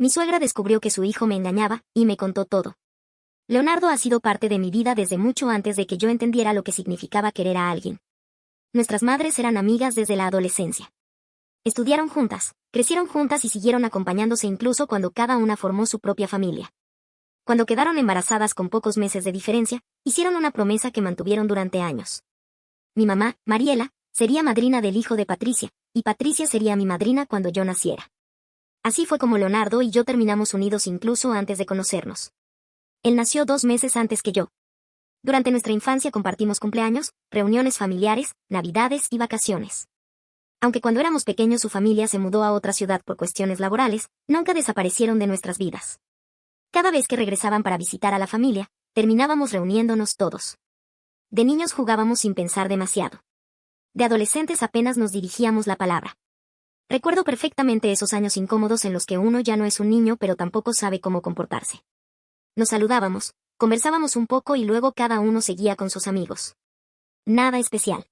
mi suegra descubrió que su hijo me engañaba, y me contó todo. Leonardo ha sido parte de mi vida desde mucho antes de que yo entendiera lo que significaba querer a alguien. Nuestras madres eran amigas desde la adolescencia. Estudiaron juntas, crecieron juntas y siguieron acompañándose incluso cuando cada una formó su propia familia. Cuando quedaron embarazadas con pocos meses de diferencia, hicieron una promesa que mantuvieron durante años. Mi mamá, Mariela, sería madrina del hijo de Patricia, y Patricia sería mi madrina cuando yo naciera. Así fue como Leonardo y yo terminamos unidos incluso antes de conocernos. Él nació 2 meses antes que yo. Durante nuestra infancia compartimos cumpleaños, reuniones familiares, navidades y vacaciones. Aunque cuando éramos pequeños su familia se mudó a otra ciudad por cuestiones laborales, nunca desaparecieron de nuestras vidas. Cada vez que regresaban para visitar a la familia, terminábamos reuniéndonos todos. De niños jugábamos sin pensar demasiado. De adolescentes apenas nos dirigíamos la palabra. Recuerdo perfectamente esos años incómodos en los que uno ya no es un niño pero tampoco sabe cómo comportarse. Nos saludábamos, conversábamos un poco y luego cada uno seguía con sus amigos. Nada especial.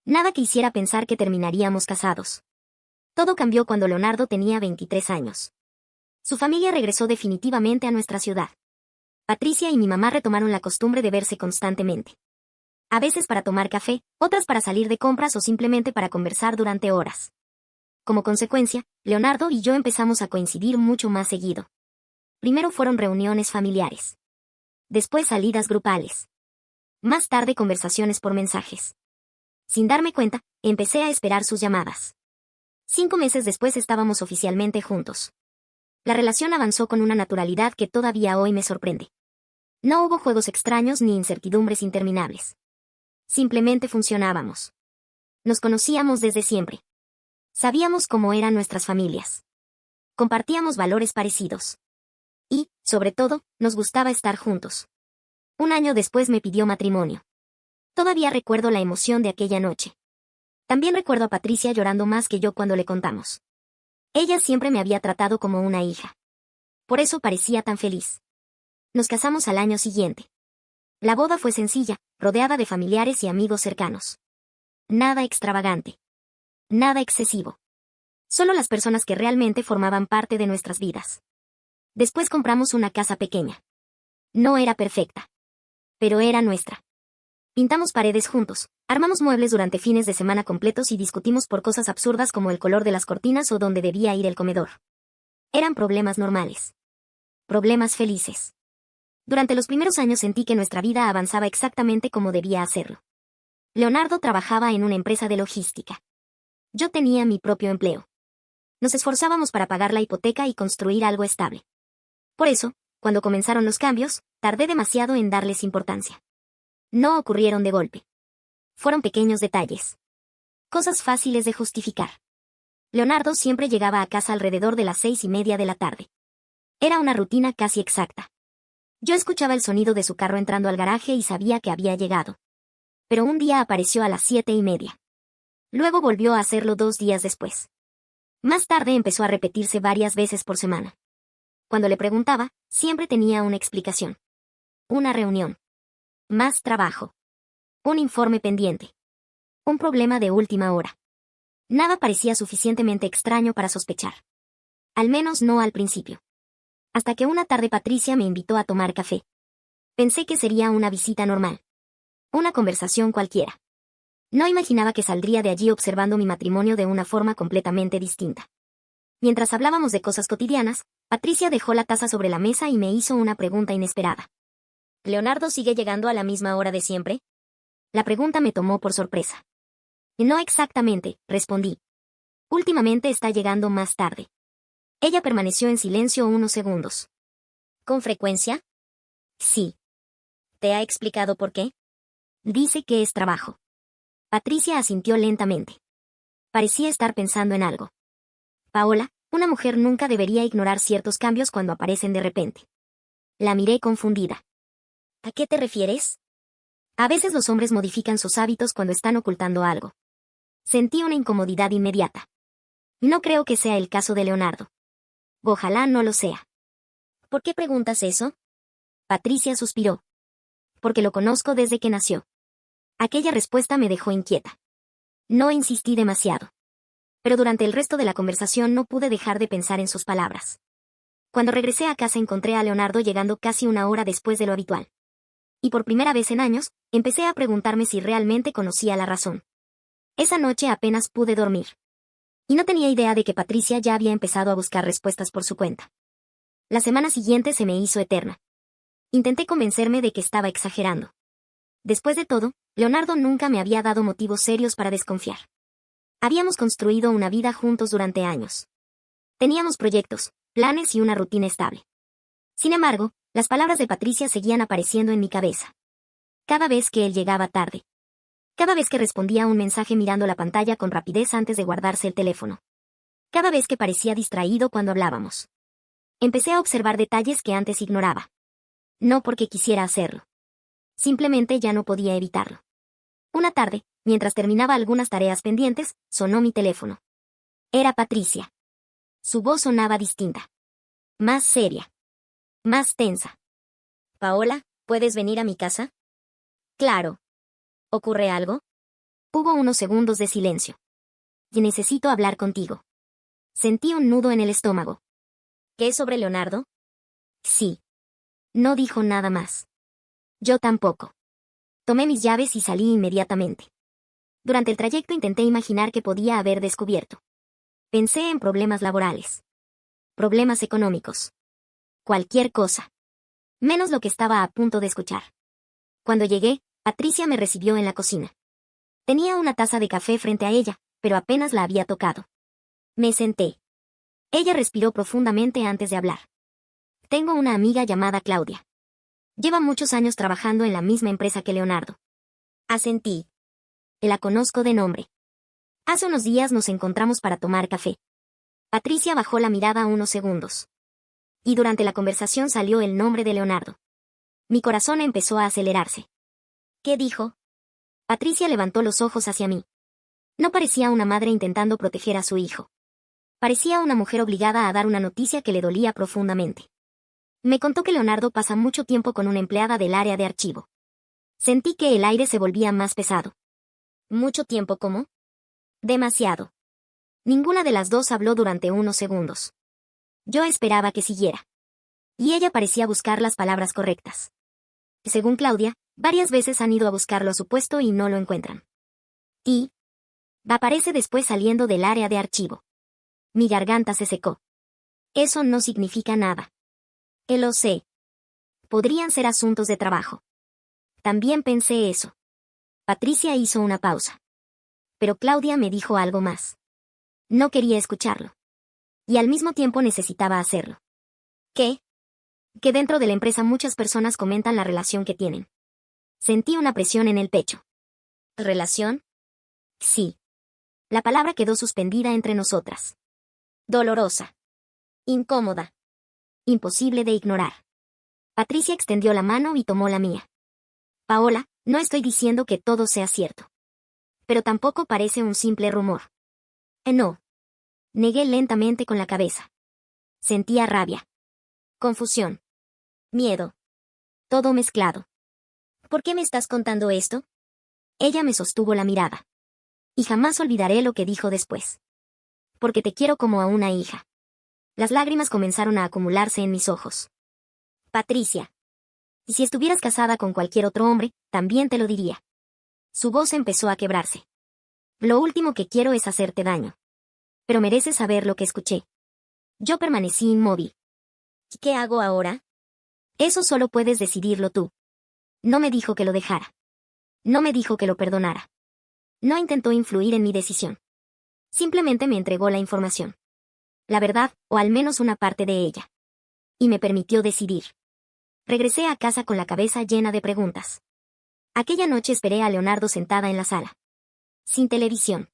Nada que hiciera pensar que terminaríamos casados. Todo cambió cuando Leonardo tenía 23 años. Su familia regresó definitivamente a nuestra ciudad. Patricia y mi mamá retomaron la costumbre de verse constantemente. A veces para tomar café, otras para salir de compras o simplemente para conversar durante horas. Como consecuencia, Leonardo y yo empezamos a coincidir mucho más seguido. Primero fueron reuniones familiares. Después salidas grupales. Más tarde conversaciones por mensajes. Sin darme cuenta, empecé a esperar sus llamadas. 5 meses después estábamos oficialmente juntos. La relación avanzó con una naturalidad que todavía hoy me sorprende. No hubo juegos extraños ni incertidumbres interminables. Simplemente funcionábamos. Nos conocíamos desde siempre. Sabíamos cómo eran nuestras familias. Compartíamos valores parecidos. Y, sobre todo, nos gustaba estar juntos. 1 año después me pidió matrimonio. Todavía recuerdo la emoción de aquella noche. También recuerdo a Patricia llorando más que yo cuando le contamos. Ella siempre me había tratado como una hija. Por eso parecía tan feliz. Nos casamos al año siguiente. La boda fue sencilla, rodeada de familiares y amigos cercanos. Nada extravagante. Nada excesivo. Solo las personas que realmente formaban parte de nuestras vidas. Después compramos una casa pequeña. No era perfecta. Pero era nuestra. Pintamos paredes juntos, armamos muebles durante fines de semana completos y discutimos por cosas absurdas como el color de las cortinas o dónde debía ir el comedor. Eran problemas normales. Problemas felices. Durante los primeros años sentí que nuestra vida avanzaba exactamente como debía hacerlo. Leonardo trabajaba en una empresa de logística. Yo tenía mi propio empleo. Nos esforzábamos para pagar la hipoteca y construir algo estable. Por eso, cuando comenzaron los cambios, tardé demasiado en darles importancia. No ocurrieron de golpe. Fueron pequeños detalles. Cosas fáciles de justificar. Leonardo siempre llegaba a casa alrededor de las 6:30 de la tarde. Era una rutina casi exacta. Yo escuchaba el sonido de su carro entrando al garaje y sabía que había llegado. Pero un día apareció a las 7:30. Luego volvió a hacerlo 2 días después. Más tarde empezó a repetirse varias veces por semana. Cuando le preguntaba, siempre tenía una explicación. Una reunión. Más trabajo. Un informe pendiente. Un problema de última hora. Nada parecía suficientemente extraño para sospechar. Al menos no al principio. Hasta que una tarde Patricia me invitó a tomar café. Pensé que sería una visita normal. Una conversación cualquiera. No imaginaba que saldría de allí observando mi matrimonio de una forma completamente distinta. Mientras hablábamos de cosas cotidianas, Patricia dejó la taza sobre la mesa y me hizo una pregunta inesperada. ¿Leonardo sigue llegando a la misma hora de siempre? La pregunta me tomó por sorpresa. No exactamente, respondí. Últimamente está llegando más tarde. Ella permaneció en silencio unos segundos. ¿Con frecuencia? Sí. ¿Te ha explicado por qué? Dice que es trabajo. Patricia asintió lentamente. Parecía estar pensando en algo. Paola, una mujer nunca debería ignorar ciertos cambios cuando aparecen de repente. La miré confundida. ¿A qué te refieres? A veces los hombres modifican sus hábitos cuando están ocultando algo. Sentí una incomodidad inmediata. No creo que sea el caso de Leonardo. Ojalá no lo sea. ¿Por qué preguntas eso? Patricia suspiró. Porque lo conozco desde que nació. Aquella respuesta me dejó inquieta. No insistí demasiado. Pero durante el resto de la conversación no pude dejar de pensar en sus palabras. Cuando regresé a casa encontré a Leonardo llegando casi una hora después de lo habitual. Y por primera vez en años, empecé a preguntarme si realmente conocía la razón. Esa noche apenas pude dormir. Y no tenía idea de que Patricia ya había empezado a buscar respuestas por su cuenta. La semana siguiente se me hizo eterna. Intenté convencerme de que estaba exagerando. Después de todo, Leonardo nunca me había dado motivos serios para desconfiar. Habíamos construido una vida juntos durante años. Teníamos proyectos, planes y una rutina estable. Sin embargo, las palabras de Patricia seguían apareciendo en mi cabeza. Cada vez que él llegaba tarde. Cada vez que respondía a un mensaje mirando la pantalla con rapidez antes de guardarse el teléfono. Cada vez que parecía distraído cuando hablábamos. Empecé a observar detalles que antes ignoraba. No porque quisiera hacerlo. Simplemente ya no podía evitarlo. Una tarde, mientras terminaba algunas tareas pendientes, sonó mi teléfono. Era Patricia. Su voz sonaba distinta. Más seria. Más tensa. Paola, ¿puedes venir a mi casa? Claro. ¿Ocurre algo? Hubo unos segundos de silencio. Y necesito hablar contigo. Sentí un nudo en el estómago. ¿Qué es sobre Leonardo? Sí. No dijo nada más. Yo tampoco. Tomé mis llaves y salí inmediatamente. Durante el trayecto intenté imaginar qué podía haber descubierto. Pensé en problemas laborales. Problemas económicos. Cualquier cosa. Menos lo que estaba a punto de escuchar. Cuando llegué, Patricia me recibió en la cocina. Tenía una taza de café frente a ella, pero apenas la había tocado. Me senté. Ella respiró profundamente antes de hablar. Tengo una amiga llamada Claudia. Lleva muchos años trabajando en la misma empresa que Leonardo. Asentí. La conozco de nombre. Hace unos días nos encontramos para tomar café. Patricia bajó la mirada unos segundos. Y durante la conversación salió el nombre de Leonardo. Mi corazón empezó a acelerarse. ¿Qué dijo? Patricia levantó los ojos hacia mí. No parecía una madre intentando proteger a su hijo. Parecía una mujer obligada a dar una noticia que le dolía profundamente. Me contó que Leonardo pasa mucho tiempo con una empleada del área de archivo. Sentí que el aire se volvía más pesado. ¿Mucho tiempo cómo? Demasiado. Ninguna de las dos habló durante unos segundos. Yo esperaba que siguiera. Y ella parecía buscar las palabras correctas. Según Claudia, varias veces han ido a buscarlo a su puesto y no lo encuentran. Y aparece después saliendo del área de archivo. Mi garganta se secó. Eso no significa nada. Lo sé. Podrían ser asuntos de trabajo. También pensé eso. Patricia hizo una pausa. Pero Claudia me dijo algo más. No quería escucharlo. Y al mismo tiempo necesitaba hacerlo. ¿Qué? Que dentro de la empresa muchas personas comentan la relación que tienen. Sentí una presión en el pecho. ¿Relación? Sí. La palabra quedó suspendida entre nosotras. Dolorosa. Incómoda. Imposible de ignorar. Patricia extendió la mano y tomó la mía. Paola, no estoy diciendo que todo sea cierto. Pero tampoco parece un simple rumor. No. Negué lentamente con la cabeza. Sentía rabia. Confusión. Miedo. Todo mezclado. ¿Por qué me estás contando esto? Ella me sostuvo la mirada. Y jamás olvidaré lo que dijo después. Porque te quiero como a una hija. Las lágrimas comenzaron a acumularse en mis ojos. Patricia. Y si estuvieras casada con cualquier otro hombre, también te lo diría. Su voz empezó a quebrarse. Lo último que quiero es hacerte daño. Pero mereces saber lo que escuché. Yo permanecí inmóvil. ¿Qué hago ahora? Eso solo puedes decidirlo tú. No me dijo que lo dejara. No me dijo que lo perdonara. No intentó influir en mi decisión. Simplemente me entregó la información. La verdad, o al menos una parte de ella. Y me permitió decidir. Regresé a casa con la cabeza llena de preguntas. Aquella noche esperé a Leonardo sentada en la sala. Sin televisión.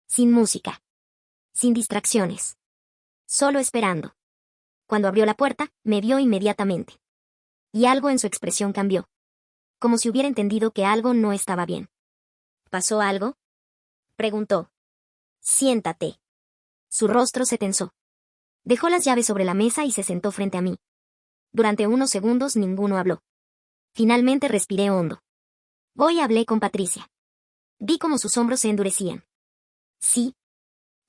Sin música. Sin distracciones. Solo esperando. Cuando abrió la puerta, me vio inmediatamente. Y algo en su expresión cambió. Como si hubiera entendido que algo no estaba bien. ¿Pasó algo? Preguntó. Siéntate. Su rostro se tensó. Dejó las llaves sobre la mesa y se sentó frente a mí. Durante unos segundos ninguno habló. Finalmente respiré hondo. Voy y hablé con Patricia. Vi cómo sus hombros se endurecían. Sí.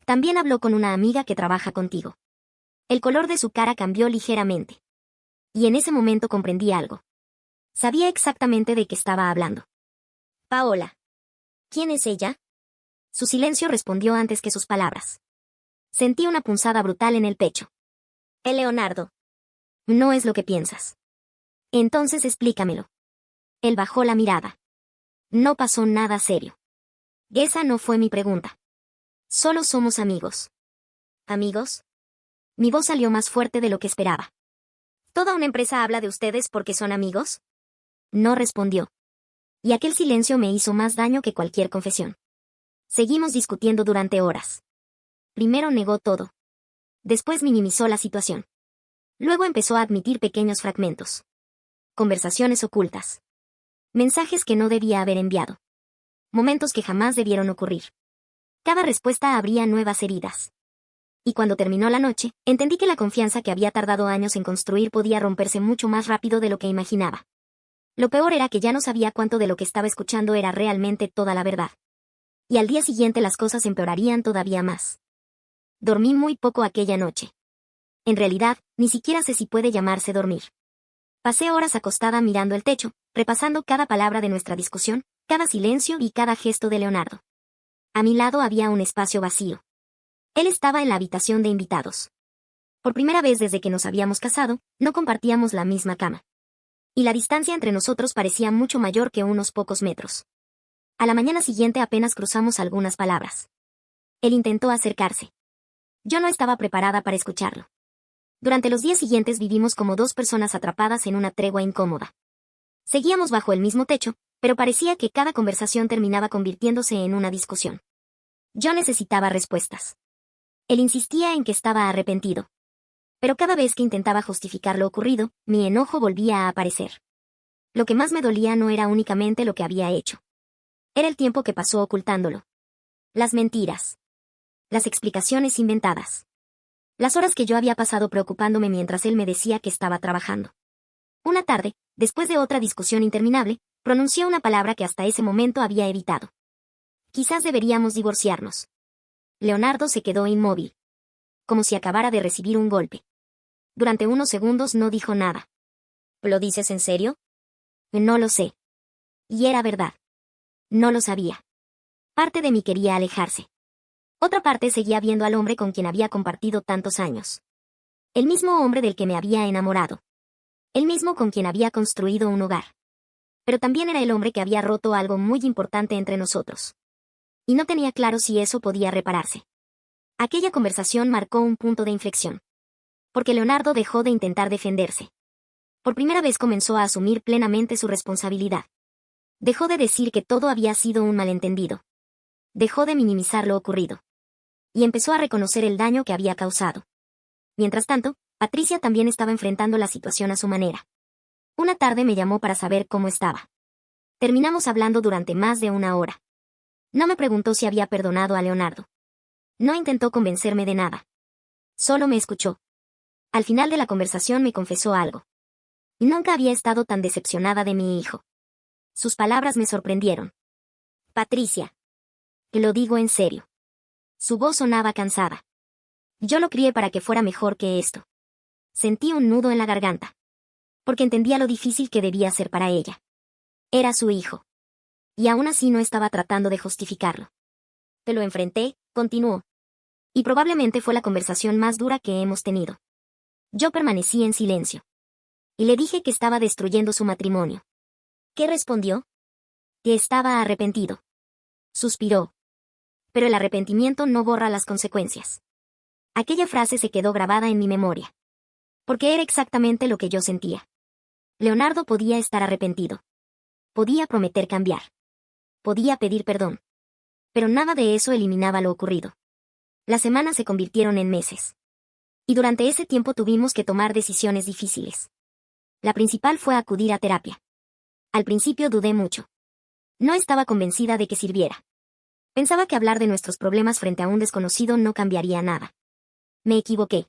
También habló con una amiga que trabaja contigo. El color de su cara cambió ligeramente. Y en ese momento comprendí algo. Sabía exactamente de qué estaba hablando. Paola. ¿Quién es ella? Su silencio respondió antes que sus palabras. Sentí una punzada brutal en el pecho. El Leonardo. No es lo que piensas. Entonces explícamelo. Él bajó la mirada. No pasó nada serio. Esa no fue mi pregunta. Solo somos amigos. ¿Amigos? Mi voz salió más fuerte de lo que esperaba. ¿Toda una empresa habla de ustedes porque son amigos? No respondió. Y aquel silencio me hizo más daño que cualquier confesión. Seguimos discutiendo durante horas. Primero negó todo. Después minimizó la situación. Luego empezó a admitir pequeños fragmentos. Conversaciones ocultas. Mensajes que no debía haber enviado. Momentos que jamás debieron ocurrir. Cada respuesta abría nuevas heridas. Y cuando terminó la noche, entendí que la confianza que había tardado años en construir podía romperse mucho más rápido de lo que imaginaba. Lo peor era que ya no sabía cuánto de lo que estaba escuchando era realmente toda la verdad. Y al día siguiente las cosas empeorarían todavía más. Dormí muy poco aquella noche. En realidad, ni siquiera sé si puede llamarse dormir. Pasé horas acostada mirando el techo, repasando cada palabra de nuestra discusión, cada silencio y cada gesto de Leonardo. A mi lado había un espacio vacío. Él estaba en la habitación de invitados. Por primera vez desde que nos habíamos casado, no compartíamos la misma cama. Y la distancia entre nosotros parecía mucho mayor que unos pocos metros. A la mañana siguiente apenas cruzamos algunas palabras. Él intentó acercarse. Yo no estaba preparada para escucharlo. Durante los días siguientes vivimos como dos personas atrapadas en una tregua incómoda. Seguíamos bajo el mismo techo, pero parecía que cada conversación terminaba convirtiéndose en una discusión. Yo necesitaba respuestas. Él insistía en que estaba arrepentido. Pero cada vez que intentaba justificar lo ocurrido, mi enojo volvía a aparecer. Lo que más me dolía no era únicamente lo que había hecho. Era el tiempo que pasó ocultándolo. Las mentiras. Las explicaciones inventadas. Las horas que yo había pasado preocupándome mientras él me decía que estaba trabajando. Una tarde, después de otra discusión interminable, pronuncié una palabra que hasta ese momento había evitado. Quizás deberíamos divorciarnos. Leonardo se quedó inmóvil. Como si acabara de recibir un golpe. Durante unos segundos no dijo nada. ¿Lo dices en serio? No lo sé. Y era verdad. No lo sabía. Parte de mí quería alejarse. Otra parte seguía viendo al hombre con quien había compartido tantos años. El mismo hombre del que me había enamorado. El mismo con quien había construido un hogar. Pero también era el hombre que había roto algo muy importante entre nosotros. Y no tenía claro si eso podía repararse. Aquella conversación marcó un punto de inflexión. Porque Leonardo dejó de intentar defenderse. Por primera vez comenzó a asumir plenamente su responsabilidad. Dejó de decir que todo había sido un malentendido. Dejó de minimizar lo ocurrido. Y empezó a reconocer el daño que había causado. Mientras tanto, Patricia también estaba enfrentando la situación a su manera. Una tarde me llamó para saber cómo estaba. Terminamos hablando durante más de una hora. No me preguntó si había perdonado a Leonardo. No intentó convencerme de nada. Solo me escuchó. Al final de la conversación me confesó algo. Nunca había estado tan decepcionada de mi hijo. Sus palabras me sorprendieron. Patricia. Lo digo en serio. Su voz sonaba cansada. Yo lo crié para que fuera mejor que esto. Sentí un nudo en la garganta. Porque entendía lo difícil que debía ser para ella. Era su hijo. Y aún así no estaba tratando de justificarlo. Te lo enfrenté, continuó. Y probablemente fue la conversación más dura que hemos tenido. Yo permanecí en silencio. Y le dije que estaba destruyendo su matrimonio. ¿Qué respondió? Que estaba arrepentido. Suspiró. Pero el arrepentimiento no borra las consecuencias. Aquella frase se quedó grabada en mi memoria. Porque era exactamente lo que yo sentía. Leonardo podía estar arrepentido. Podía prometer cambiar. Podía pedir perdón. Pero nada de eso eliminaba lo ocurrido. Las semanas se convirtieron en meses. Y durante ese tiempo tuvimos que tomar decisiones difíciles. La principal fue acudir a terapia. Al principio dudé mucho. No estaba convencida de que sirviera. Pensaba que hablar de nuestros problemas frente a un desconocido no cambiaría nada. Me equivoqué.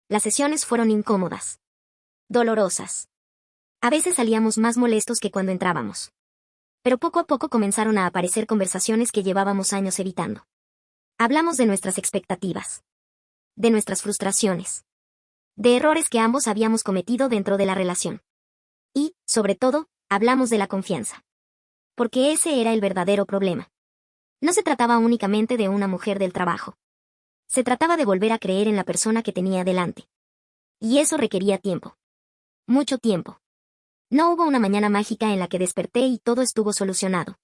Las sesiones fueron incómodas. Dolorosas. A veces salíamos más molestos que cuando entrábamos. Pero poco a poco comenzaron a aparecer conversaciones que llevábamos años evitando. Hablamos de nuestras expectativas. De nuestras frustraciones. De errores que ambos habíamos cometido dentro de la relación. Y, sobre todo, hablamos de la confianza. Porque ese era el verdadero problema. No se trataba únicamente de una mujer del trabajo. Se trataba de volver a creer en la persona que tenía delante. Y eso requería tiempo. Mucho tiempo. No hubo una mañana mágica en la que desperté y todo estuvo solucionado.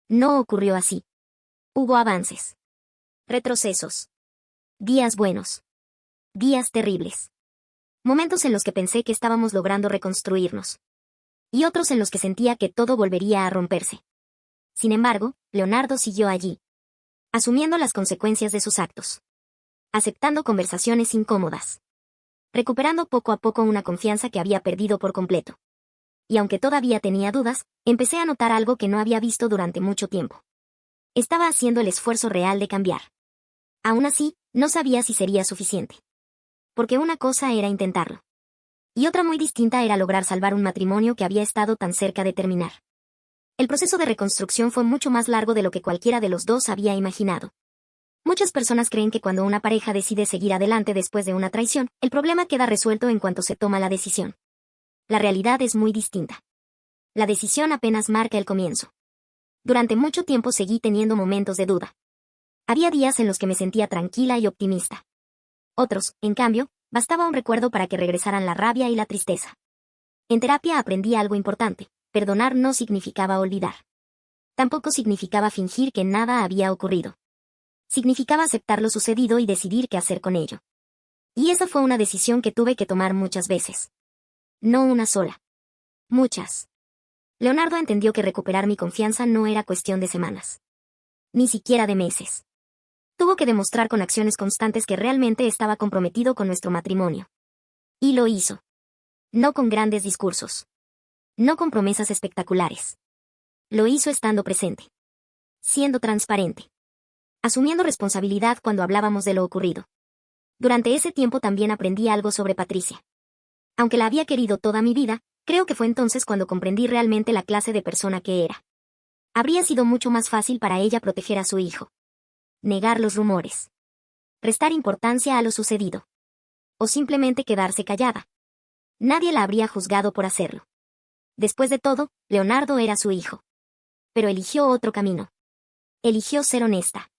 No ocurrió así. Hubo avances. Retrocesos. Días buenos. Días terribles. Momentos en los que pensé que estábamos logrando reconstruirnos. Y otros en los que sentía que todo volvería a romperse. Sin embargo, Leonardo siguió allí. Asumiendo las consecuencias de sus actos. Aceptando conversaciones incómodas. Recuperando poco a poco una confianza que había perdido por completo. Y aunque todavía tenía dudas, empecé a notar algo que no había visto durante mucho tiempo. Estaba haciendo el esfuerzo real de cambiar. Aún así, no sabía si sería suficiente. Porque una cosa era intentarlo. Y otra muy distinta era lograr salvar un matrimonio que había estado tan cerca de terminar. El proceso de reconstrucción fue mucho más largo de lo que cualquiera de los dos había imaginado. Muchas personas creen que cuando una pareja decide seguir adelante después de una traición, el problema queda resuelto en cuanto se toma la decisión. La realidad es muy distinta. La decisión apenas marca el comienzo. Durante mucho tiempo seguí teniendo momentos de duda. Había días en los que me sentía tranquila y optimista. Otros, en cambio, bastaba un recuerdo para que regresaran la rabia y la tristeza. En terapia aprendí algo importante: perdonar no significaba olvidar. Tampoco significaba fingir que nada había ocurrido. Significaba aceptar lo sucedido y decidir qué hacer con ello. Y esa fue una decisión que tuve que tomar muchas veces. No una sola. Muchas. Leonardo entendió que recuperar mi confianza no era cuestión de semanas. Ni siquiera de meses. Tuvo que demostrar con acciones constantes que realmente estaba comprometido con nuestro matrimonio. Y lo hizo. No con grandes discursos. No con promesas espectaculares. Lo hizo estando presente. Siendo transparente. Asumiendo responsabilidad cuando hablábamos de lo ocurrido. Durante ese tiempo también aprendí algo sobre Patricia. Aunque la había querido toda mi vida, creo que fue entonces cuando comprendí realmente la clase de persona que era. Habría sido mucho más fácil para ella proteger a su hijo. Negar los rumores. Restar importancia a lo sucedido. O simplemente quedarse callada. Nadie la habría juzgado por hacerlo. Después de todo, Leonardo era su hijo. Pero eligió otro camino. Eligió ser honesta.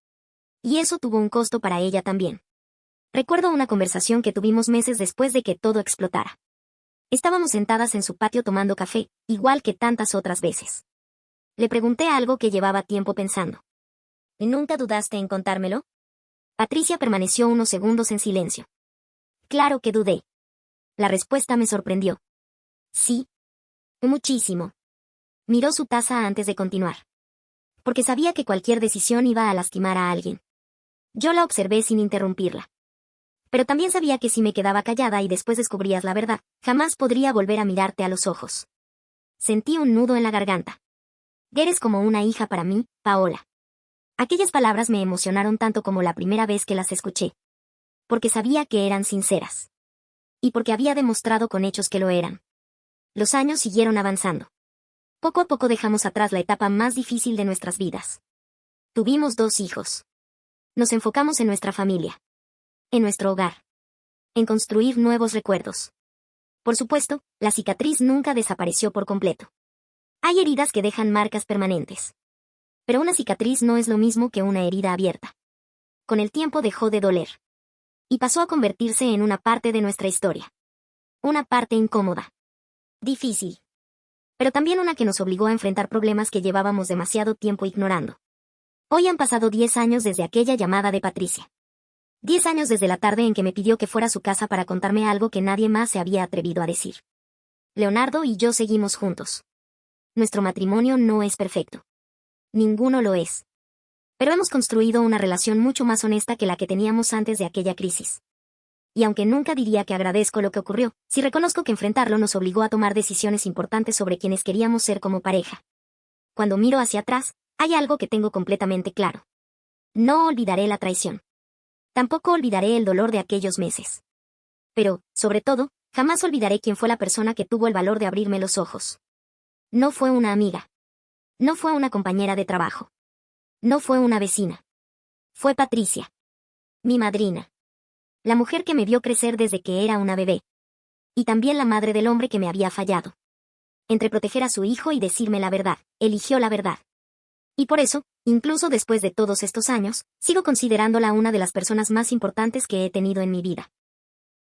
Y eso tuvo un costo para ella también. Recuerdo una conversación que tuvimos meses después de que todo explotara. Estábamos sentadas en su patio tomando café, igual que tantas otras veces. Le pregunté algo que llevaba tiempo pensando. ¿Y nunca dudaste en contármelo? Patricia permaneció unos segundos en silencio. Claro que dudé. La respuesta me sorprendió. Sí. Muchísimo. Miró su taza antes de continuar. Porque sabía que cualquier decisión iba a lastimar a alguien. Yo la observé sin interrumpirla. Pero también sabía que si me quedaba callada y después descubrías la verdad, jamás podría volver a mirarte a los ojos. Sentí un nudo en la garganta. Eres como una hija para mí, Paola. Aquellas palabras me emocionaron tanto como la primera vez que las escuché. Porque sabía que eran sinceras. Y porque había demostrado con hechos que lo eran. Los años siguieron avanzando. Poco a poco dejamos atrás la etapa más difícil de nuestras vidas. Tuvimos 2 hijos. Nos enfocamos en nuestra familia. En nuestro hogar. En construir nuevos recuerdos. Por supuesto, la cicatriz nunca desapareció por completo. Hay heridas que dejan marcas permanentes. Pero una cicatriz no es lo mismo que una herida abierta. Con el tiempo dejó de doler. Y pasó a convertirse en una parte de nuestra historia. Una parte incómoda. Difícil. Pero también una que nos obligó a enfrentar problemas que llevábamos demasiado tiempo ignorando. Hoy han pasado 10 años desde aquella llamada de Patricia. 10 años desde la tarde en que me pidió que fuera a su casa para contarme algo que nadie más se había atrevido a decir. Leonardo y yo seguimos juntos. Nuestro matrimonio no es perfecto. Ninguno lo es. Pero hemos construido una relación mucho más honesta que la que teníamos antes de aquella crisis. Y aunque nunca diría que agradezco lo que ocurrió, sí reconozco que enfrentarlo nos obligó a tomar decisiones importantes sobre quienes queríamos ser como pareja. Cuando miro hacia atrás, hay algo que tengo completamente claro. No olvidaré la traición. Tampoco olvidaré el dolor de aquellos meses. Pero, sobre todo, jamás olvidaré quién fue la persona que tuvo el valor de abrirme los ojos. No fue una amiga. No fue una compañera de trabajo. No fue una vecina. Fue Patricia. Mi madrina. La mujer que me vio crecer desde que era una bebé. Y también la madre del hombre que me había fallado. Entre proteger a su hijo y decirme la verdad, eligió la verdad. Y por eso, incluso después de todos estos años, sigo considerándola una de las personas más importantes que he tenido en mi vida.